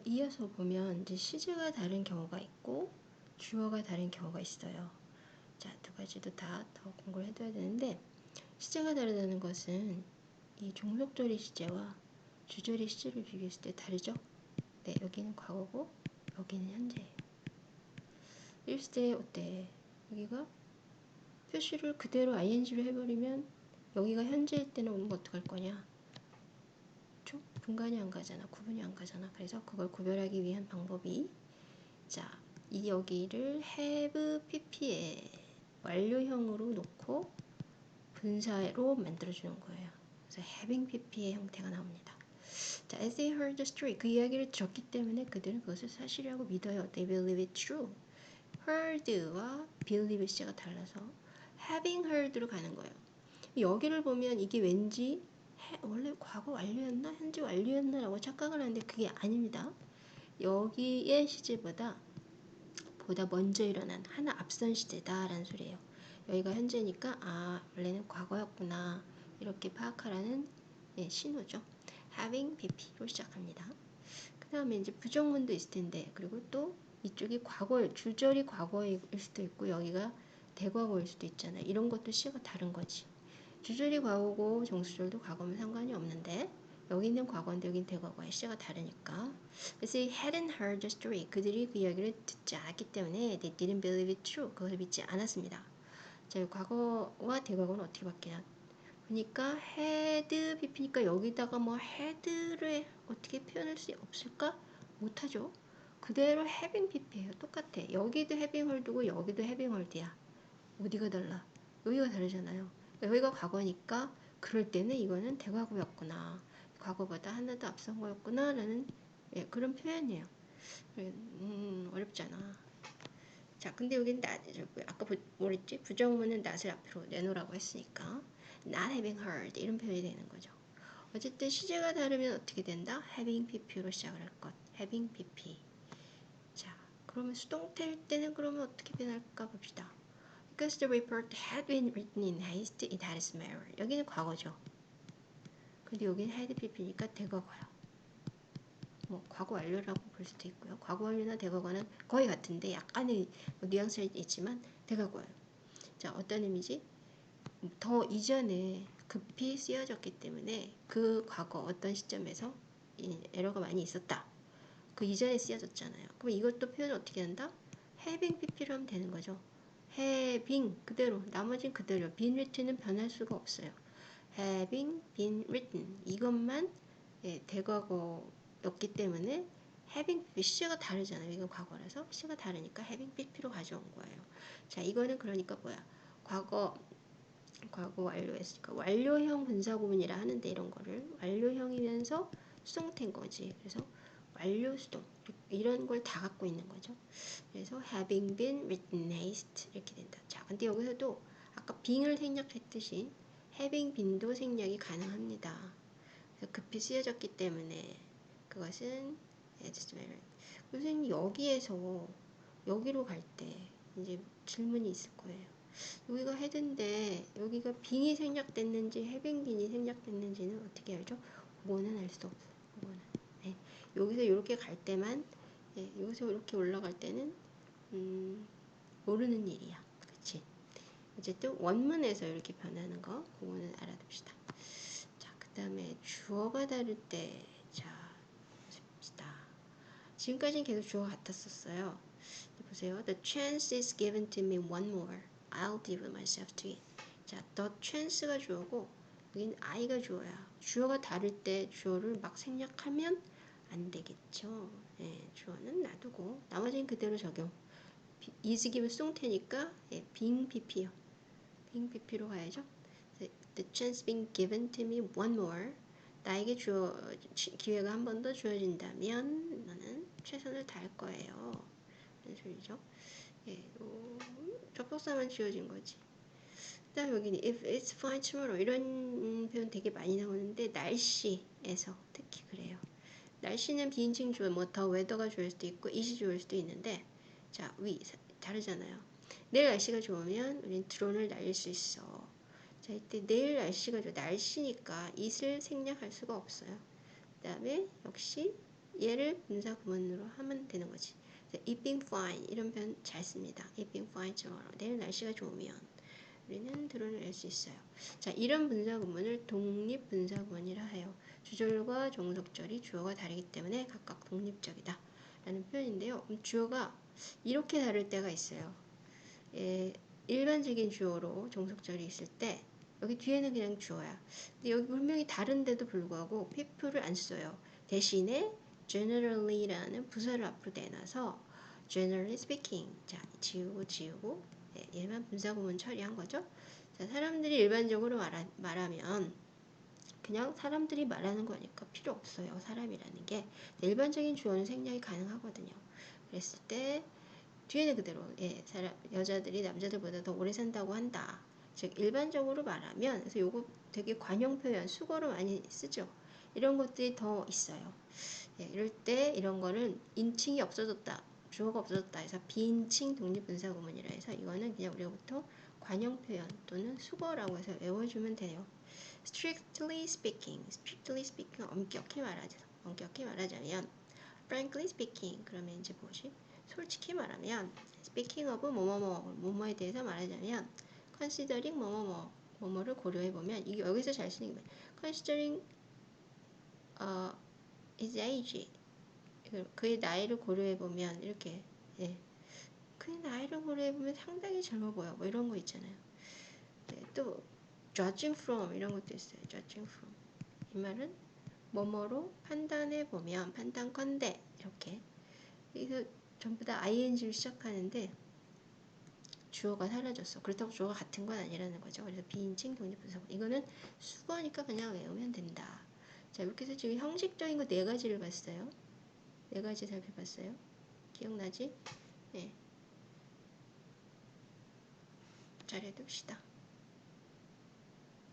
이어서 보면 이제 시제가 다른 경우가 있고 주어가 다른 경우가 있어요. 자, 두 가지도 다 더 공부를 해둬야 되는데 시제가 다르다는 것은 이 종속절의 시제와 주절의 시제를 비교했을 때 다르죠? 네, 여기는 과거고 여기는 현재예요. 이랬을 때 어때? 여기가 표시를 그대로 ing로 해버리면 여기가 현재일 때는 오는 거 어떡할 거냐? 좀 분간이 안 가잖아. 구분이 안 가잖아. 그래서 그걸 구별하기 위한 방법이 자, 이 여기를 have pp에 완료형으로 놓고 분사로 만들어주는 거예요. 그래서 having pp의 형태가 나옵니다. 자, as they heard the story, 그 이야기를 들었기 때문에 그들은 그것을 사실이라고 믿어요. They believe it true. heard와 believe it가 달라서 having heard로 가는 거예요. 여기를 보면 이게 왠지 원래 과거 완료였나 현재 완료였나 라고 착각을 하는데 그게 아닙니다. 여기의 시제보다 먼저 일어난 하나 앞선 시제다라는 소리예요. 여기가 현재니까 원래는 과거였구나 이렇게 파악하라는 신호죠. having pp로 시작합니다. 그 다음에 이제 부정문도 있을 텐데 그리고 또 이쪽이 주절이 과거일 수도 있고 여기가 대과거일 수도 있잖아요. 이런 것도 시가 다른 거지. 주절이 과거고 정수절도 과거면 상관이 없는데 여기는 과거인데 여기는 대과거야. 시가 다르니까. 그래서 hadn't heard the story. 그들이 그 이야기를 듣지 않았기 때문에 they didn't believe it true. 그것을 믿지 않았습니다. 자, 과거와 대과거는 어떻게 바뀌나? 그러니까 had pp니까 여기다가 뭐 had를 어떻게 표현할 수 없을까? 못하죠. 그대로 having pp예요. 똑같아. 여기도 having heard고 여기도 having heard야. 어디가 달라? 여기가 다르잖아요. 여기가 과거니까 그럴 때는 이거는 대과거였구나. 과거보다 하나도 앞선 거였구나 라는 그런 표현이에요. 어렵잖아. 자, 근데 여기는 아까 뭐랬지? 부정문은 not을 앞으로 내놓으라고 했으니까 not having heard 이런 표현이 되는 거죠. 어쨌든 시제가 다르면 어떻게 된다? having pp로 시작을 할 것. having pp. 자, 그러면 수동태일 때는 그러면 어떻게 변할까 봅시다. Because the report had been written in haste, it had some error. 여기는 과거죠. 근데 여기는 had pp니까 대과거야. 뭐 과거 완료라고 볼 수도 있고요. 과거 완료나 대과거는 거의 같은데 약간의 뉘앙스가 있지만 대과거예요. 자, 어떤 의미지? 더 이전에 급히 쓰여졌기 때문에 그 과거 어떤 시점에서 에러가 많이 있었다. 그 이전에 쓰여졌잖아요. 그럼 이것도 표현 어떻게 한다? having pp로 하면 되는 거죠. having 그대로 나머지는 그대로 been written은 변할 수가 없어요. having been written 이것만 대과거였기 때문에 having pp 시제가 다르잖아요. 이건 과거라서 시제가 다르니까 having pp로 가져온 거예요. 자, 이거는 그러니까 뭐야? 과거 완료했으니까 완료형 분사구문이라 하는데 이런 거를 완료형이면서 수동태인 거지. 그래서 완료 수동 이런 걸 다 갖고 있는 거죠. 그래서 having been written haste 이렇게 된다. 자, 근데 여기서도 아까 being을 생략했듯이 having been도 생략이 가능합니다. 그래서 급히 쓰여졌기 때문에 그것은 선생님 여기에서 여기로 갈 때 이제 질문이 있을 거예요. 여기가 헤드인데 여기가 빙이 생략됐는지 해빙빈이 생략됐는지는 어떻게 알죠? 그거는 알 수 없어요. 그거는. 네. 여기서 이렇게 갈 때만 여기서 이렇게 올라갈 때는 모르는 일이야. 그치? 어쨌든 원문에서 이렇게 변하는 거 그거는 알아둡시다. 자, 그 다음에 주어가 다를 때 자, 봅시다. 지금까지는 계속 주어가 같았었어요. 보세요. The chance is given to me one more. I'll devote myself to it. 자, the chance가 주어고 여기는 I가 주어야. 주어가 다를 때 주어를 막 생략하면 안 되겠죠. 주어는 놔두고 나머지는 그대로 적용. is given 수동태니까 being pp요. being pp로 가야죠. The chance being given to me one more. 나에게 기회가 한 번 더 주어진다면 너는 최선을 다할 거예요. 이런 소리죠. 접속사만 지워진 거지. 그 다음 여기는 if it's fine tomorrow 이런 표현 되게 많이 나오는데 날씨에서 특히 그래요. 날씨는 비인칭 주어 더 웨더가 좋을 수도 있고 it이 좋을 수도 있는데 자, 다르잖아요. 내일 날씨가 좋으면 우리는 드론을 날릴 수 있어. 자, 이때 내일 날씨가 좋아. 날씨니까 it을 생략할 수가 없어요. 그 다음에 역시 얘를 분사 구문으로 하면 되는 거지. It being fine 이런 표현 잘 씁니다. It being fine tomorrow. 내일 날씨가 좋으면 우리는 드러낼 수 있어요. 자, 이런 분사 구문을 독립 분사 구문이라 해요. 주절과 종속절이 주어가 다르기 때문에 각각 독립적이다 라는 표현인데요. 주어가 이렇게 다를 때가 있어요. 일반적인 주어로 종속절이 있을 때 여기 뒤에는 그냥 주어야. 근데 여기 분명히 다른데도 불구하고 people을 안 써요. 대신에 generally라는 부사를 앞으로 대놔서 generally speaking. 자, 지우고 얘만 분사구문 처리한 거죠. 자, 사람들이 일반적으로 말하면 그냥 사람들이 말하는 거니까 필요 없어요. 사람이라는 게. 일반적인 주어는 생략이 가능하거든요. 그랬을 때 뒤에는 그대로 여자들이 남자들보다 더 오래 산다고 한다. 즉 일반적으로 말하면 그래서 요거 되게 관용 표현 수거로 많이 쓰죠. 이런 것들이 더 있어요. 이럴 때 이런 거는 인칭이 없어졌다. 주어가 없어졌다 해서 비인칭 독립분사 구문이라 해서 이거는 그냥 우리가 보통 관용 표현 또는 수거라고 해서 외워주면 돼요. Strictly speaking 엄격히 말하자면 frankly speaking 그러면 이제 뭐지? 솔직히 말하면 speaking of 뭐뭐에 대해서 말하자면 considering 뭐뭐를 고려해 보면 이게 여기서 잘 쓰는 게 considering his age 그의 나이를 고려해 보면 이렇게 그의 나이를 고려해 보면 상당히 젊어 보여 뭐 이런 거 있잖아요. 또 judging from 이런 것도 있어요. judging from 이 말은 뭐뭐로 판단해 보면 판단컨대 이렇게 그래서 전부 다 ing로 시작하는데 주어가 사라졌어. 그렇다고 주어가 같은 건 아니라는 거죠. 그래서 비인칭 독립분사 이거는 수거니까 그냥 외우면 된다. 자, 이렇게 해서 지금 형식적인 거 4가지를 봤어요. 4가지 살펴봤어요. 기억나지? 네. 잘해둡시다.